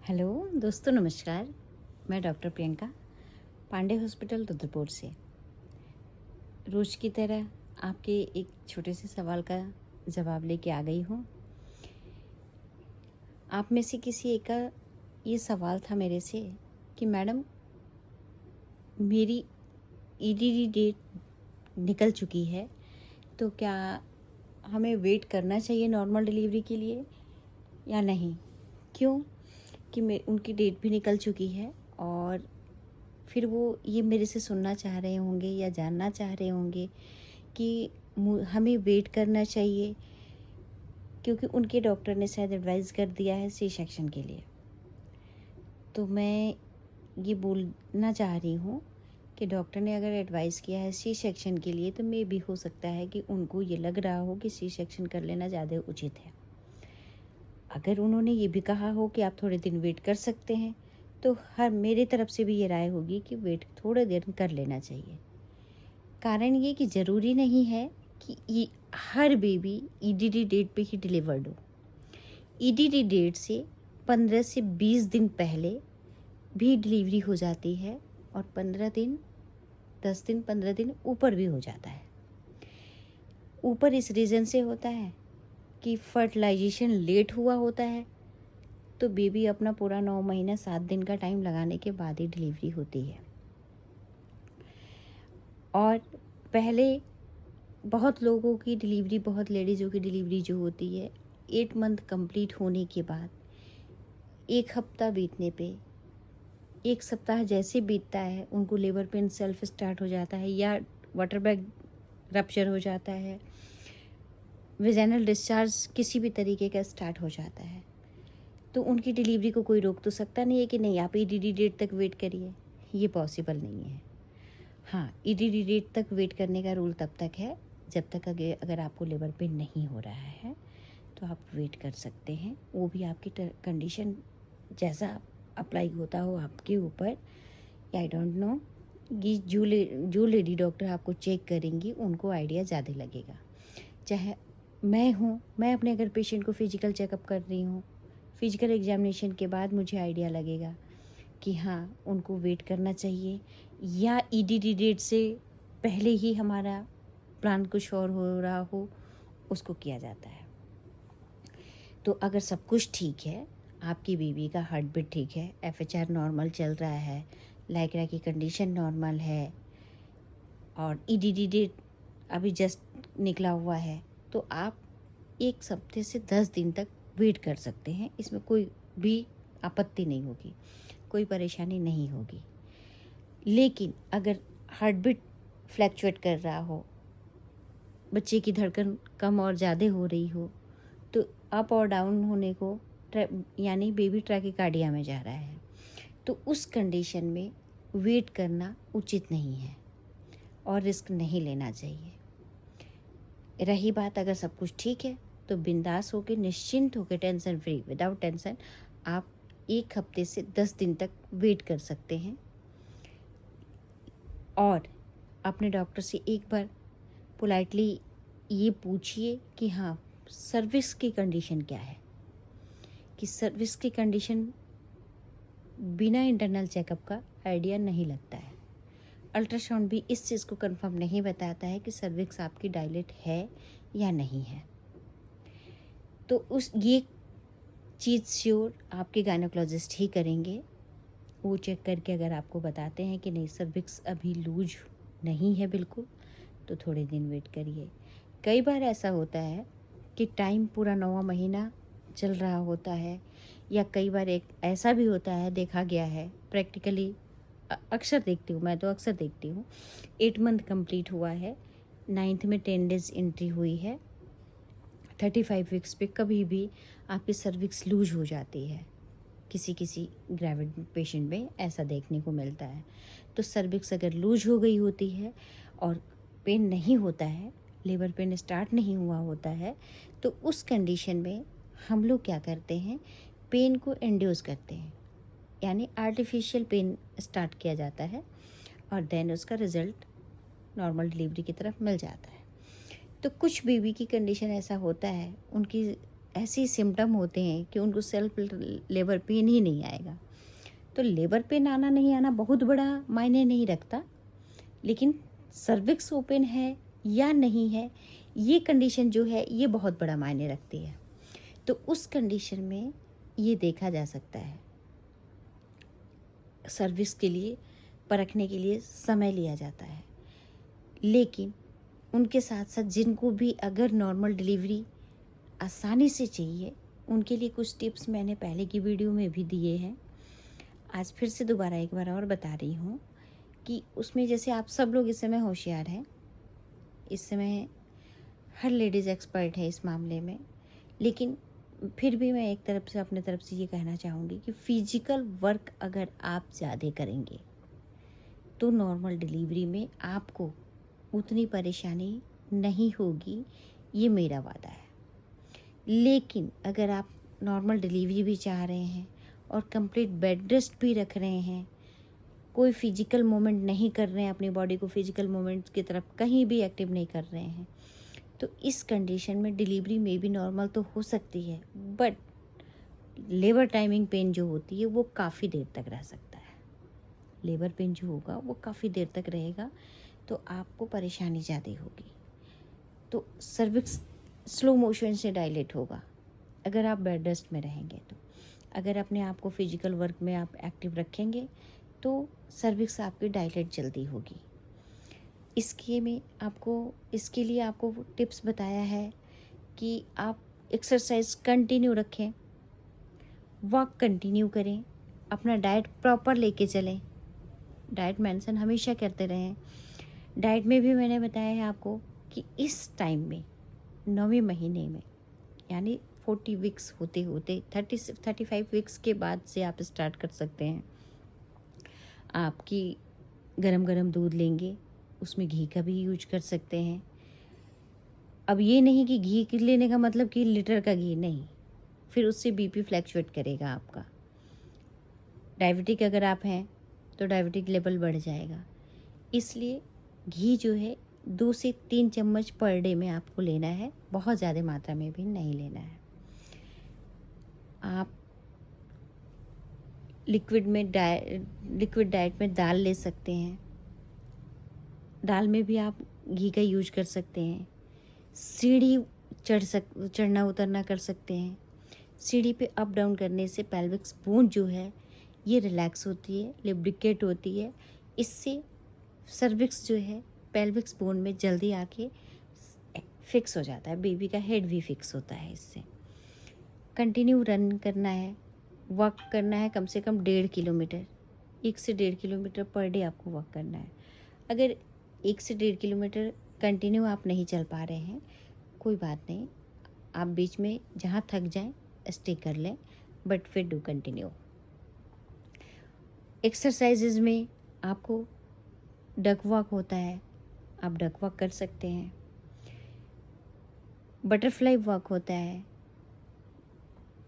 Hello दोस्तों, नमस्कार। मैं डॉक्टर प्रियंका पांडे हॉस्पिटल रुद्रपुर से रोज़ की तरह आपके एक छोटे से सवाल का जवाब लेके आ गई हूँ। आप में से किसी एक का ये सवाल था मेरे से कि मैडम, मेरी ईडीडी डेट निकल चुकी है, तो क्या हमें वेट करना चाहिए नॉर्मल डिलीवरी के लिए या नहीं? क्यों कि उनकी डेट भी निकल चुकी है और फिर वो ये मेरे से सुनना चाह रहे होंगे या जानना चाह रहे होंगे कि हमें वेट करना चाहिए, क्योंकि उनके डॉक्टर ने शायद एडवाइस कर दिया है सी सेक्शन के लिए। तो मैं ये बोलना चाह रही हूँ कि डॉक्टर ने अगर एडवाइस किया है सी सेक्शन के लिए, तो मे भी हो सकता है कि उनको ये लग रहा हो कि सी सेक्शन कर लेना ज़्यादा उचित है। अगर उन्होंने ये भी कहा हो कि आप थोड़े दिन वेट कर सकते हैं, तो हर मेरी तरफ से भी ये राय होगी कि वेट थोड़े दिन कर लेना चाहिए। कारण ये कि ज़रूरी नहीं है कि हर बेबी ईडीडी डेट पे ही डिलीवर्ड हो। ईडीडी डेट से 15 से 20 दिन पहले भी डिलीवरी हो जाती है और 15 दिन, 10 दिन, 15 दिन ऊपर भी हो जाता है। ऊपर इस रीज़न से होता है कि फर्टिलाइजेशन लेट हुआ होता है, तो बेबी अपना पूरा 9 महीना 7 दिन का टाइम लगाने के बाद ही डिलीवरी होती है। और पहले बहुत लोगों की डिलीवरी, बहुत लेडीज़ों की डिलीवरी जो होती है 8 मंथ कंप्लीट होने के बाद 1 हफ्ता बीतने पे, 1 सप्ताह जैसे बीतता है उनको लेबर पेन सेल्फ स्टार्ट हो जाता है या वाटर बैग रप्चर हो जाता है, वेजाइनल डिस्चार्ज किसी भी तरीके का स्टार्ट हो जाता है। तो उनकी डिलीवरी को कोई रोक तो सकता नहीं है कि नहीं आप ईडीडी डेट तक वेट करिए, ये पॉसिबल नहीं है। हाँ, ईडीडी डेट तक वेट करने का रूल तब तक है जब तक अगर आपको लेबर पेन नहीं हो रहा है, तो आप वेट कर सकते हैं। वो भी आपकी कंडीशन जैसा अप्लाई होता हो आपके ऊपर, आई डोंट नो, ये जो लेडी डॉक्टर आपको चेक करेंगी उनको आइडिया ज़्यादा लगेगा। चाहे मैं अपने अगर पेशेंट को फिजिकल चेकअप कर रही हूँ, फिजिकल एग्जामिनेशन के बाद मुझे आइडिया लगेगा कि हाँ उनको वेट करना चाहिए या ईडीडी डेट से पहले ही हमारा प्लान कुछ और हो रहा हो, उसको किया जाता है। तो अगर सब कुछ ठीक है, आपकी बेबी का हार्ट बीट ठीक है, एफएचआर नॉर्मल चल रहा है, लाइक्रा की कंडीशन नॉर्मल है और ईडीडी डेट अभी जस्ट निकला हुआ है, तो आप 1 हफ्ते से 10 दिन तक वेट कर सकते हैं। इसमें कोई भी आपत्ति नहीं होगी, कोई परेशानी नहीं होगी। लेकिन अगर हार्ट बीट फ्लैक्चुएट कर रहा हो, बच्चे की धड़कन कम और ज़्यादा हो रही हो, तो अप और डाउन होने को यानी बेबी ट्रैकिकार्डिया में जा रहा है, तो उस कंडीशन में वेट करना उचित नहीं है और रिस्क नहीं लेना चाहिए। रही बात अगर सब कुछ ठीक है, तो बिंदास होकर, निश्चिंत होकर, टेंशन फ्री, विदाउट टेंशन आप 1 हफ्ते से 10 दिन तक वेट कर सकते हैं। और अपने डॉक्टर से एक बार पोलाइटली ये पूछिए कि हाँ सर्विक्स की कंडीशन क्या है, कि सर्विक्स की कंडीशन बिना इंटरनल चेकअप का आइडिया नहीं लगता है। अल्ट्रासाउंड भी इस चीज़ को कंफर्म नहीं बताता है कि सर्विक्स आपकी डायलेट है या नहीं है। तो ये चीज़ श्योर आपके गायनोकोलॉजिस्ट ही करेंगे। वो चेक करके अगर आपको बताते हैं कि नहीं सर्विक्स अभी लूज नहीं है बिल्कुल, तो थोड़े दिन वेट करिए। कई बार ऐसा होता है कि टाइम पूरा 9वां महीना चल रहा होता है, या कई बार एक ऐसा भी होता है, देखा गया है प्रैक्टिकली, अक्सर देखती हूँ, मैं तो अक्सर देखती हूँ, 8 मंथ कंप्लीट हुआ है, 9th में 10 डेज एंट्री हुई है, 35 वीक्स पे कभी भी आपकी सर्विक्स लूज हो जाती है। किसी किसी ग्रेविड पेशेंट में ऐसा देखने को मिलता है। तो सर्विक्स अगर लूज हो गई होती है और पेन नहीं होता है, लेबर पेन स्टार्ट नहीं हुआ होता है, तो उस कंडीशन में हम लोग क्या करते हैं, पेन को इंड्यूस करते हैं, यानी आर्टिफिशियल पेन स्टार्ट किया जाता है और देन उसका रिज़ल्ट नॉर्मल डिलीवरी की तरफ मिल जाता है। तो कुछ बेबी की कंडीशन ऐसा होता है, उनकी ऐसे सिम्टम होते हैं कि उनको सेल्फ लेबर पेन ही नहीं आएगा। तो लेबर पेन आना नहीं आना बहुत बड़ा मायने नहीं रखता, लेकिन सर्विक्स ओपन है या नहीं है, ये कंडीशन जो है ये बहुत बड़ा मायने रखती है। तो उस कंडीशन में ये देखा जा सकता है, सर्विक्स के लिए परखने के लिए समय लिया जाता है। लेकिन उनके साथ साथ जिनको भी अगर नॉर्मल डिलीवरी आसानी से चाहिए, उनके लिए कुछ टिप्स मैंने पहले की वीडियो में भी दिए हैं। आज फिर से दोबारा एक बार और बता रही हूँ कि उसमें जैसे आप सब लोग इस समय होशियार हैं, इस समय हर लेडीज़ एक्सपर्ट है इस मामले में, लेकिन फिर भी मैं एक तरफ से अपने तरफ से ये कहना चाहूँगी कि फिजिकल वर्क अगर आप ज़्यादा करेंगे तो नॉर्मल डिलीवरी में आपको उतनी परेशानी नहीं होगी, ये मेरा वादा है। लेकिन अगर आप नॉर्मल डिलीवरी भी चाह रहे हैं और कंप्लीट बेड रेस्ट भी रख रहे हैं, कोई फिजिकल मूवमेंट नहीं कर रहे हैं, अपनी बॉडी को फिजिकल मूवमेंट की तरफ कहीं भी एक्टिव नहीं कर रहे हैं, तो इस कंडीशन में डिलीवरी में भी नॉर्मल तो हो सकती है, बट लेबर टाइमिंग पेन जो होती है वो काफ़ी देर तक रह सकता है। लेबर पेन जो होगा वो काफ़ी देर तक रहेगा, तो आपको परेशानी ज़्यादा होगी। तो सर्विक्स स्लो मोशन से डायलेट होगा अगर आप बेड रेस्ट में रहेंगे। तो अगर अपने आप को फिजिकल वर्क में आप एक्टिव रखेंगे तो सर्विक्स आपकी डायलेट जल्दी होगी। इसके लिए आपको टिप्स बताया है कि आप एक्सरसाइज कंटिन्यू रखें, वॉक कंटिन्यू करें, अपना डाइट प्रॉपर लेके चलें, डाइट मेंशन हमेशा करते रहें। डाइट में भी मैंने बताया है आपको कि इस टाइम में 9वें महीने में यानी 40 वीक्स होते होते 35 वीक्स के बाद से आप स्टार्ट कर सकते हैं। आपकी गरम गरम दूध लेंगे, उसमें घी का भी यूज कर सकते हैं। अब ये नहीं कि घी लेने का मतलब कि लीटर का घी नहीं, फिर उससे बीपी फ्लैक्चुएट करेगा आपका। डायबिटिक अगर आप हैं तो डायबिटिक लेवल बढ़ जाएगा। इसलिए घी जो है 2 से 3 चम्मच पर डे में आपको लेना है, बहुत ज़्यादा मात्रा में भी नहीं लेना है। आप लिक्विड डाइट में दाल ले सकते हैं, दाल में भी आप घी का यूज कर सकते हैं। सीढ़ी चढ़ना उतरना कर सकते हैं। सीढ़ी पे अप डाउन करने से पेल्विक बोन जो है ये रिलैक्स होती है, लिब्रिकेट होती है। इससे सर्विक्स जो है पेल्विक बोन में जल्दी आके फिक्स हो जाता है, बेबी का हेड भी फिक्स होता है इससे। कंटिन्यू रन करना है, वॉक करना है कम से कम 1.5 किलोमीटर, 1 से 1.5 किलोमीटर पर डे आपको वॉक करना है। अगर 1 से 1.5 किलोमीटर कंटिन्यू आप नहीं चल पा रहे हैं, कोई बात नहीं, आप बीच में जहाँ थक जाएं स्टे कर लें, बट फिर डू कंटिन्यू। एक्सरसाइजेज में आपको डक वॉक होता है, आप डक वॉक कर सकते हैं। बटरफ्लाई वॉक होता है,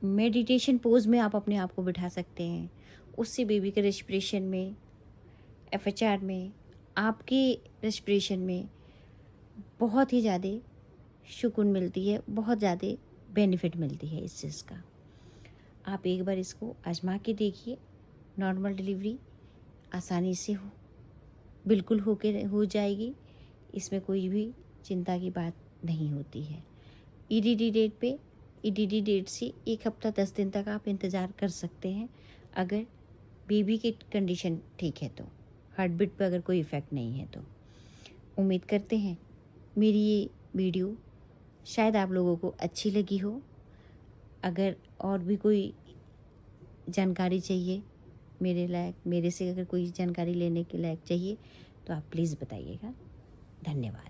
मेडिटेशन पोज में आप अपने आप को बिठा सकते हैं। उससे बेबी के रेस्पिरेशन में, FHR में, आपके रेस्पिरेशन में बहुत ही ज़्यादा सुकून मिलती है, बहुत ज़्यादा बेनिफिट मिलती है इस चीज़ का। आप एक बार इसको आजमा के देखिए, नॉर्मल डिलीवरी आसानी से बिल्कुल हो जाएगी, इसमें कोई भी चिंता की बात नहीं होती है। EDD डेट से 1 हफ्ता 10 दिन तक आप इंतज़ार कर सकते हैं, अगर बेबी की कंडीशन ठीक है तो, हार्ट बीट पर अगर कोई इफ़ेक्ट नहीं है तो। उम्मीद करते हैं मेरी ये वीडियो शायद आप लोगों को अच्छी लगी हो। अगर और भी कोई जानकारी चाहिए मेरे से अगर कोई जानकारी लेने के लायक चाहिए तो आप प्लीज़ बताइएगा। धन्यवाद।